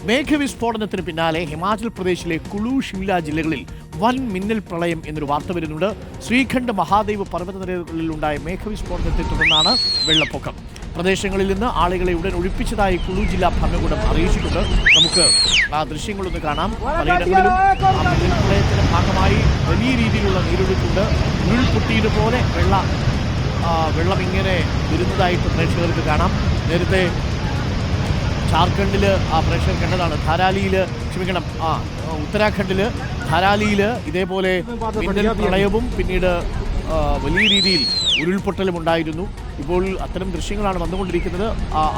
മേഘവിസ്ഫോടനത്തിന് പിന്നാലെ ഹിമാചൽ പ്രദേശിലെ കുളു ഷിംല ജില്ലകളിൽ വൻ മിന്നൽ പ്രളയം എന്നൊരു വാർത്ത വരുന്നുണ്ട്. ശ്രീഖണ്ഡ് മഹാദേവ് പർവ്വതനിരകളിലുണ്ടായ മേഘവിസ്ഫോടനത്തെ തുടർന്നാണ് വെള്ളപ്പൊക്കം. പ്രദേശങ്ങളിൽ നിന്ന് ആളുകളെ ഉടൻ ഒഴിപ്പിച്ചതായി കുളു ജില്ലാ ഭരണകൂടം അറിയിച്ചിട്ടുണ്ട്. നമുക്ക് ആ ദൃശ്യങ്ങളൊന്ന് കാണാം. പലയിടങ്ങളിലും മിന്നൽ പ്രളയത്തിന്റെ ഭാഗമായി വലിയ രീതിയിലുള്ള നീരൊഴുക്കുണ്ട്. ഉരുൾപൊട്ടിയതുപോലെ വെള്ളം ഇങ്ങനെ വരുന്നതായിട്ട് പ്രേക്ഷകർക്ക് കാണാം. നേരത്തെ ജാർഖണ്ഡിൽ പ്രേക്ഷകർ കണ്ടതാണ്. ഉത്തരാഖണ്ഡിൽ ധാരാലിയിൽ ഇതേപോലെ മിന്നൽ പ്രളയവും പിന്നീട് വലിയ രീതിയിൽ ഉരുൾപൊട്ടലും ഉണ്ടായിരുന്നു. ഇപ്പോൾ അത്തരം ദൃശ്യങ്ങളാണ് വന്നുകൊണ്ടിരിക്കുന്നത്.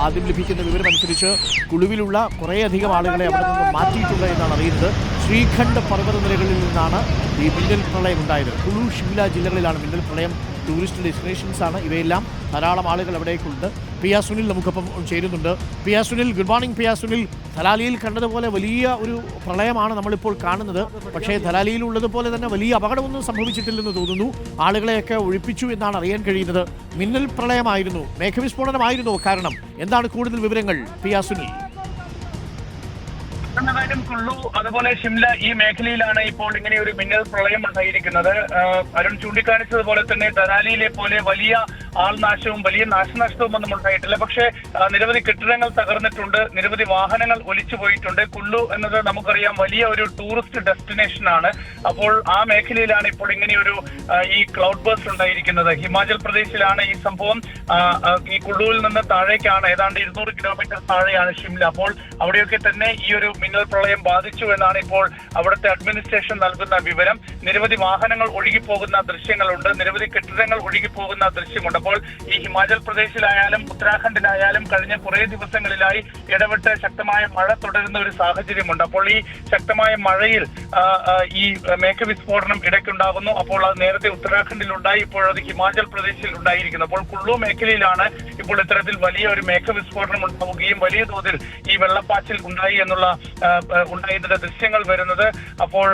ആദ്യം ലഭിക്കുന്ന വിവരമനുസരിച്ച് കുളുവിലുള്ള കുറേയധികം ആളുകളെ അവിടെ നിന്ന് മാറ്റിയിട്ടുണ്ട് എന്നാണ് അറിയുന്നത്. ശ്രീഖണ്ഡ് പർവ്വതനിരകളിൽ നിന്നാണ് ഈ മിന്നൽ പ്രളയം ഉണ്ടായത്. കുളു ഷിംല ജില്ലകളിലാണ് മിന്നൽ പ്രളയം. ടൂറിസ്റ്റ് ഡെസ്റ്റിനേഷൻസ് ആണ് ഇവയെല്ലാം. ധാരാളം ആളുകൾ അവിടേക്കുണ്ട്. പിയ സുനിൽ നമുക്കൊപ്പം ചേരുന്നുണ്ട്. Piya Sunil, good morning. പിയ സുനിൽ, ധലാലിയിൽ കണ്ടതുപോലെ വലിയ ഒരു പ്രളയമാണ് നമ്മളിപ്പോൾ കാണുന്നത്. പക്ഷേ ധലാലിയിൽ ഉള്ളതുപോലെ തന്നെ വലിയ അപകടമൊന്നും സംഭവിച്ചിട്ടില്ലെന്ന് തോന്നുന്നു. ആളുകളെയൊക്കെ ഒഴിപ്പിച്ചു എന്നാണ് അറിയാൻ കഴിയുന്നത്. മിന്നൽ പ്രളയമായിരുന്നു, മേഘവിസ്ഫോടനമായിരുന്നു കാരണം. എന്താണ് കൂടുതൽ വിവരങ്ങൾ പിയ സുനിൽ? കുള്ളു അതുപോലെ ഷിംല ഈ മേഖലയിലാണ് ഇപ്പോൾ ഇങ്ങനെ ഒരു മിന്നൽ പ്രളയം ഉണ്ടായിരിക്കുന്നത്. അരുൺ ചൂണ്ടിക്കാണിച്ചതുപോലെ തന്നെ ധരാലിയിലെ പോലെ വലിയ ആൾനാശവും വലിയ നാശനഷ്ടവും ഒന്നും ഉണ്ടായിട്ടില്ല. പക്ഷേ നിരവധി കെട്ടിടങ്ങൾ തകർന്നിട്ടുണ്ട്, നിരവധി വാഹനങ്ങൾ ഒലിച്ചു പോയിട്ടുണ്ട്. കുള്ളു എന്നത് നമുക്കറിയാം വലിയ ഒരു ടൂറിസ്റ്റ് ഡെസ്റ്റിനേഷൻ ആണ്. അപ്പോൾ ആ മേഖലയിലാണ് ഇപ്പോൾ ഇങ്ങനെയൊരു ഈ ക്ലൗഡ് ബേസ്റ്റ് ഉണ്ടായിരിക്കുന്നത്. ഹിമാചൽ പ്രദേശിലാണ് ഈ സംഭവം. ഈ കുള്ളുവിൽ നിന്ന് താഴേക്കാണ്, ഏതാണ്ട് 200 കിലോമീറ്റർ താഴെയാണ് ഷിംല. അപ്പോൾ അവിടെയൊക്കെ തന്നെ ഈ ഒരു മിന്നൽ പ്രളയം ബാധിച്ചു എന്നാണ് ഇപ്പോൾ അവിടുത്തെ അഡ്മിനിസ്ട്രേഷൻ നൽകുന്ന വിവരം. നിരവധി വാഹനങ്ങൾ ഒഴുകിപ്പോകുന്ന ദൃശ്യങ്ങളുണ്ട്, നിരവധി കെട്ടിടങ്ങൾ ഒഴുകിപ്പോകുന്ന ദൃശ്യമുണ്ട്. അപ്പോൾ ഈ ഹിമാചൽ പ്രദേശിലായാലും ഉത്തരാഖണ്ഡിലായാലും കഴിഞ്ഞ കുറേ ദിവസങ്ങളിലായി ഇടവിട്ട് ശക്തമായ മഴ തുടരുന്ന ഒരു സാഹചര്യമുണ്ട്. അപ്പോൾ ഈ ശക്തമായ മഴയിൽ ഈ മേഘവിസ്ഫോടനം ഇടയ്ക്കുണ്ടാകുന്നു. അപ്പോൾ അത് നേരത്തെ ഉത്തരാഖണ്ഡിലുണ്ടായി, ഇപ്പോൾ അത് ഹിമാചൽ പ്രദേശിൽ ഉണ്ടായിരിക്കുന്നു. അപ്പോൾ കുള്ളു മേഖലയിലാണ് ഇപ്പോൾ ഇത്തരത്തിൽ വലിയ ഒരു മേഘവിസ്ഫോടനം ഉണ്ടാവുകയും വലിയ തോതിൽ ഈ വെള്ളപ്പാച്ചിൽ ഉണ്ടായതിന്റെ ദൃശ്യങ്ങൾ വരുന്നത്. അപ്പോൾ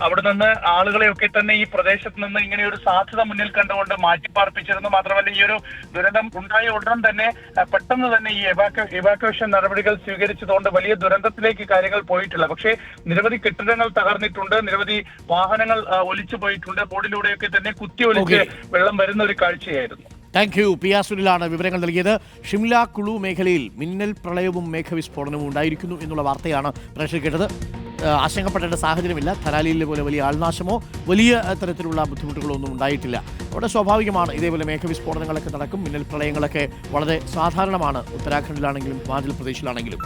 അവിടെ നിന്ന് ആളുകളെയൊക്കെ തന്നെ ഈ പ്രദേശത്ത് നിന്ന് ഇങ്ങനെ ഒരു സാധ്യത മുന്നിൽ കണ്ടുകൊണ്ട് മാറ്റിപ്പാർപ്പിച്ചിരുന്നു. മാത്രമല്ല ഈ ഒരു ദുരന്തം ഉണ്ടായ ഉടൻ തന്നെ പെട്ടെന്ന് തന്നെ ഈ എവാക്യുവേഷൻ നടപടികൾ സ്വീകരിച്ചതുകൊണ്ട് വലിയ ദുരന്തത്തിലേക്ക് കാര്യങ്ങൾ പോയിട്ടില്ല. പക്ഷേ നിരവധി കെട്ടിടങ്ങൾ തകർന്നിട്ടുണ്ട്, നിരവധി വാഹനങ്ങൾ ഒലിച്ചു പോയിട്ടുണ്ട്. ബോർഡിലൂടെയൊക്കെ തന്നെ കുത്തി ഒലിച്ച് വെള്ളം വരുന്ന ഒരു കാഴ്ചയായിരുന്നു. Thank you. പിയ സുനിലാണ് വിവരങ്ങൾ നൽകിയത്. ഷിംല കുളു മേഖലയിൽ മിന്നൽ പ്രളയവും മേഘവിസ്ഫോടനവും ഉണ്ടായിരിക്കുന്നു എന്നുള്ള വാർത്തയാണ് പ്രേക്ഷകർ കേട്ടത്. ആശങ്കപ്പെടേണ്ട സാഹചര്യമില്ല. ധരാലിയിലെ പോലെ വലിയ ആൾനാശമോ വലിയ തരത്തിലുള്ള ബുദ്ധിമുട്ടുകളോ ഒന്നും ഉണ്ടായിട്ടില്ല. അവിടെ സ്വാഭാവികമാണ് ഇതേപോലെ മേഘവിസ്ഫോടനങ്ങളൊക്കെ നടക്കും. മിന്നൽ പ്രളയങ്ങളൊക്കെ വളരെ സാധാരണമാണ്, ഉത്തരാഖണ്ഡിലാണെങ്കിലും ഹിമാചൽ പ്രദേശിലാണെങ്കിലും.